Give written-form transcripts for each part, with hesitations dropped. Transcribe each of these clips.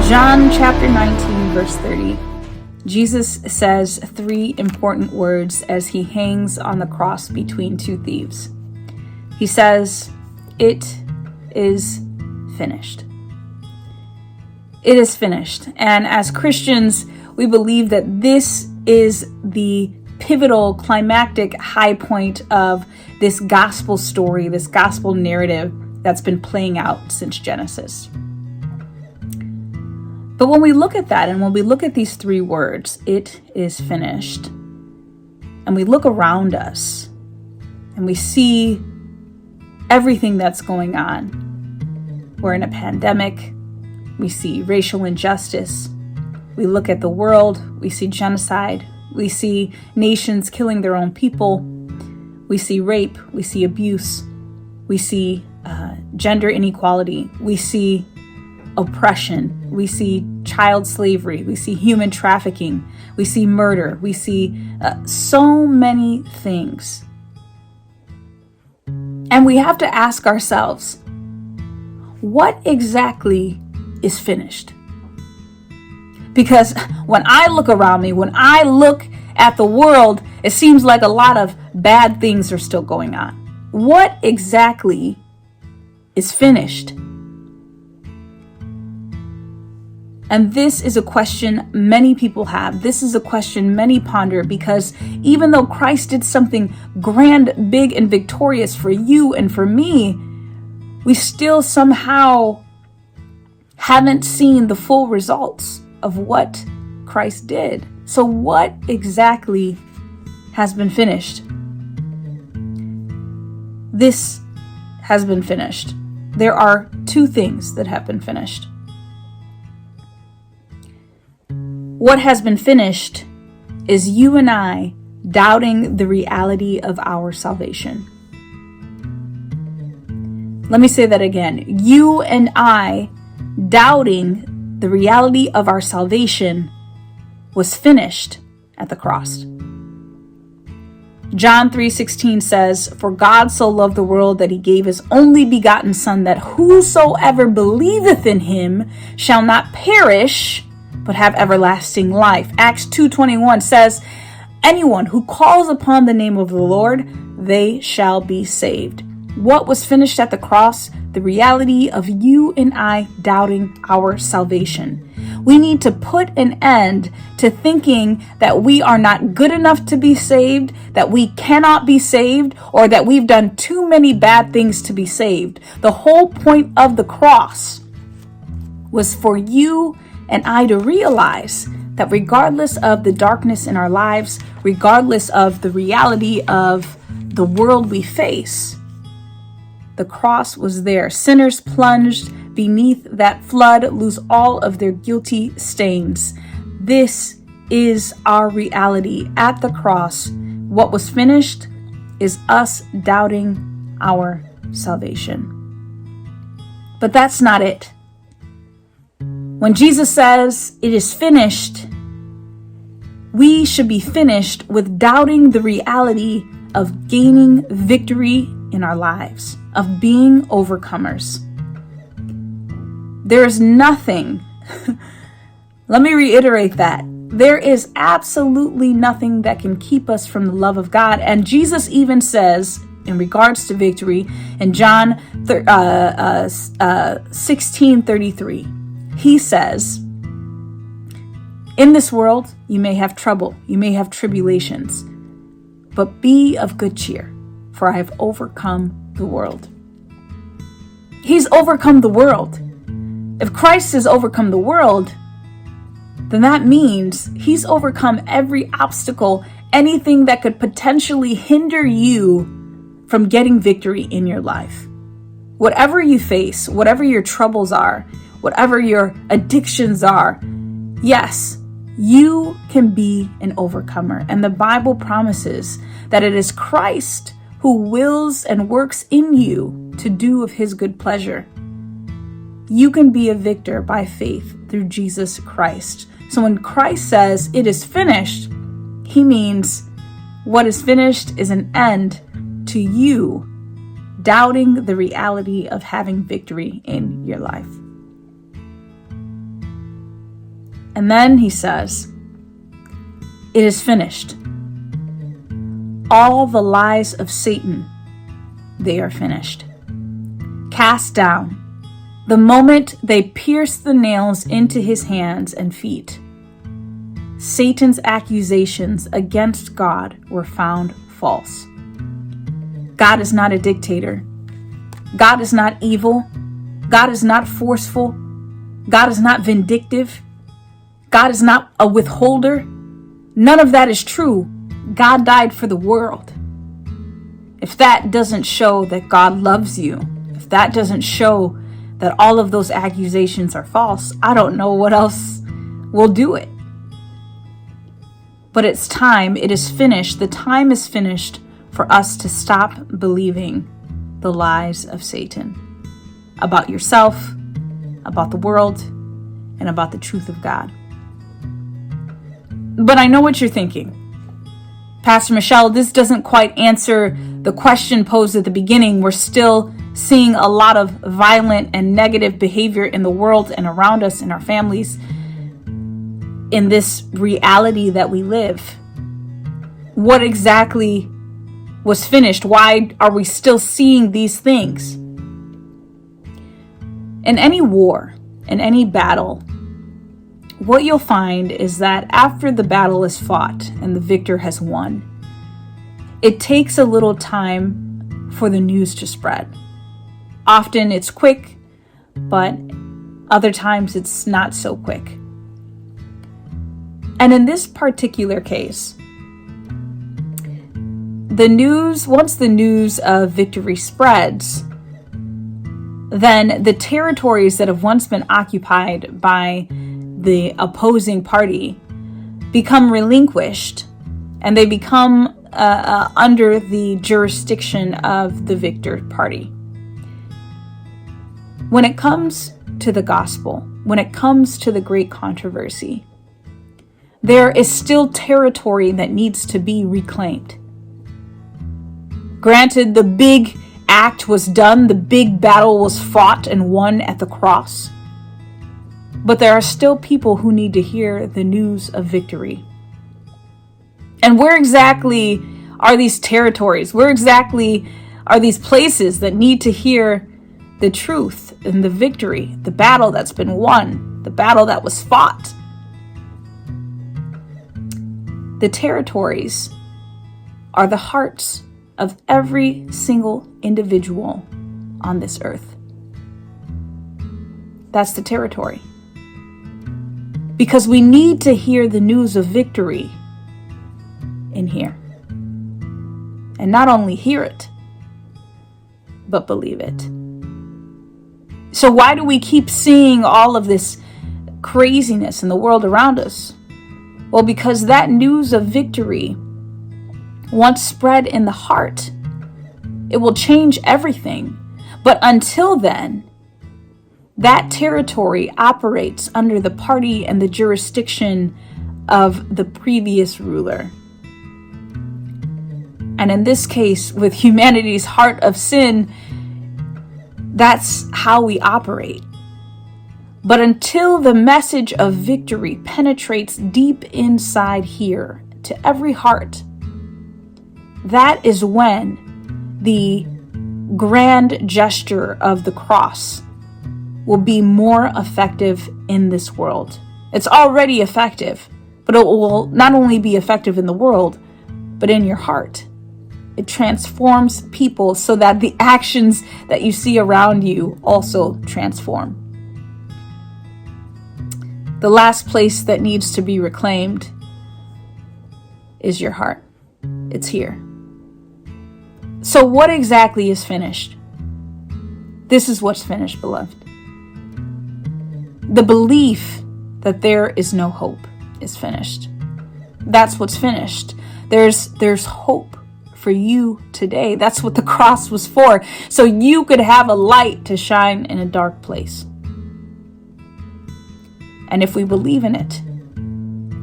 John chapter 19, verse 30. Jesus says three important words as he hangs on the cross between two thieves. He says, "It is finished." It is finished. And as Christians, we believe that this is the pivotal, climactic high point of this gospel story, this gospel narrative that's been playing out since Genesis. But when we look at that, and when we look at these three words, "it is finished," and we look around us and we see everything that's going on. We're in a pandemic. We see racial injustice. We look at the world. We see genocide. We see nations killing their own people. We see rape. We see abuse. We see gender inequality. We see oppression. We see child slavery. We see human trafficking. We see murder. We see so many things. And we have to ask ourselves, what exactly is finished? Because when I look around me, when I look at the world, it seems like a lot of bad things are still going on. What exactly is finished? And this is a question many people have. This is a question many ponder, because even though Christ did something grand, big, and victorious for you and for me, we still somehow haven't seen the full results of what Christ did. So what exactly has been finished? This has been finished. There are two things that have been finished. What has been finished is you and I doubting the reality of our salvation. Let me say that again. You and I doubting the reality of our salvation was finished at the cross. John 3:16 says, "For God so loved the world that he gave his only begotten Son, that whosoever believeth in him shall not perish, but have everlasting life." Acts 2:21 says, "Anyone who calls upon the name of the Lord, they shall be saved." What was finished at the cross? The reality of you and I doubting our salvation. We need to put an end to thinking that we are not good enough to be saved, that we cannot be saved, or that we've done too many bad things to be saved. The whole point of the cross was for you and I to realize that regardless of the darkness in our lives, regardless of the reality of the world we face, the cross was there. Sinners plunged beneath that flood lose all of their guilty stains. This is our reality at the cross. What was finished is us doubting our salvation. But that's not it. When Jesus says it is finished, we should be finished with doubting the reality of gaining victory in our lives, of being overcomers. There is nothing, let me reiterate that. There is absolutely nothing that can keep us from the love of God. And Jesus even says, in regards to victory, in John 16:33, he says, "In this world, you may have trouble, you may have tribulations, but be of good cheer, for I have overcome the world." He's overcome the world. If Christ has overcome the world, then that means he's overcome every obstacle, anything that could potentially hinder you from getting victory in your life. Whatever you face, whatever your troubles are, whatever your addictions are, yes, you can be an overcomer. And the Bible promises that it is Christ who wills and works in you to do of his good pleasure. You can be a victor by faith through Jesus Christ. So when Christ says it is finished, he means what is finished is an end to you doubting the reality of having victory in your life. And then he says, "It is finished. All the lies of Satan, they are finished. Cast down. The moment they pierced the nails into his hands and feet, Satan's accusations against God were found false. God is not a dictator. God is not evil. God is not forceful. God is not vindictive. God is not a withholder. None of that is true. God died for the world. If that doesn't show that God loves you, if that doesn't show that all of those accusations are false, I don't know what else will do it. But it's time. It is finished. The time is finished for us to stop believing the lies of Satan about yourself, about the world, and about the truth of God. But I know what you're thinking. Pastor Michelle, this doesn't quite answer the question posed at the beginning. We're still seeing a lot of violent and negative behavior in the world and around us, in our families, in this reality that we live. What exactly was finished? Why are we still seeing these things? In any war, in any battle, what you'll find is that after the battle is fought and the victor has won, it takes a little time for the news to spread. Often it's quick, but other times it's not so quick. And in this particular case, once the news of victory spreads, then the territories that have once been occupied by the opposing party become relinquished, and they become under the jurisdiction of the victor party. When it comes to the gospel, when it comes to the great controversy, there is still territory that needs to be reclaimed. Granted, the big act was done, the big battle was fought and won at the cross, but there are still people who need to hear the news of victory. And where exactly are these territories? Where exactly are these places that need to hear the truth and the victory, the battle that's been won, the battle that was fought? The territories are the hearts of every single individual on this earth. That's the territory. Because we need to hear the news of victory in here. And not only hear it, but believe it. So why do we keep seeing all of this craziness in the world around us? Well, because that news of victory, once spread in the heart, it will change everything. But until then, that territory operates under the party and the jurisdiction of the previous ruler. And in this case, with humanity's heart of sin, that's how we operate. But until the message of victory penetrates deep inside here to every heart, that is when the grand gesture of the cross will be more effective in this world. It's already effective, but it will not only be effective in the world, but in your heart. It transforms people so that the actions that you see around you also transform. The last place that needs to be reclaimed is your heart. It's here. So what exactly is finished? This is what's finished, beloved. The belief that there is no hope is finished. That's what's finished. There's hope for you today. That's what the cross was for. So you could have a light to shine in a dark place. And if we believe in it,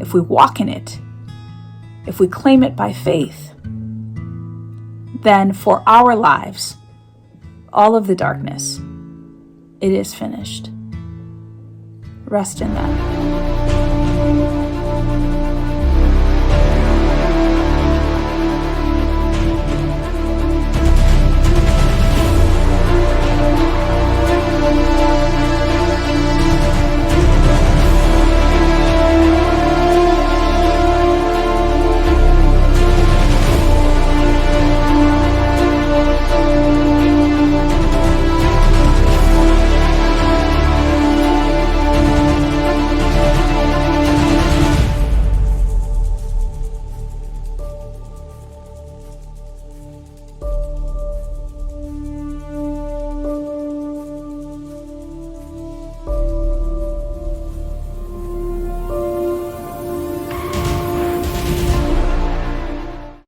if we walk in it, if we claim it by faith, then for our lives, all of the darkness, it is finished. Rest in that.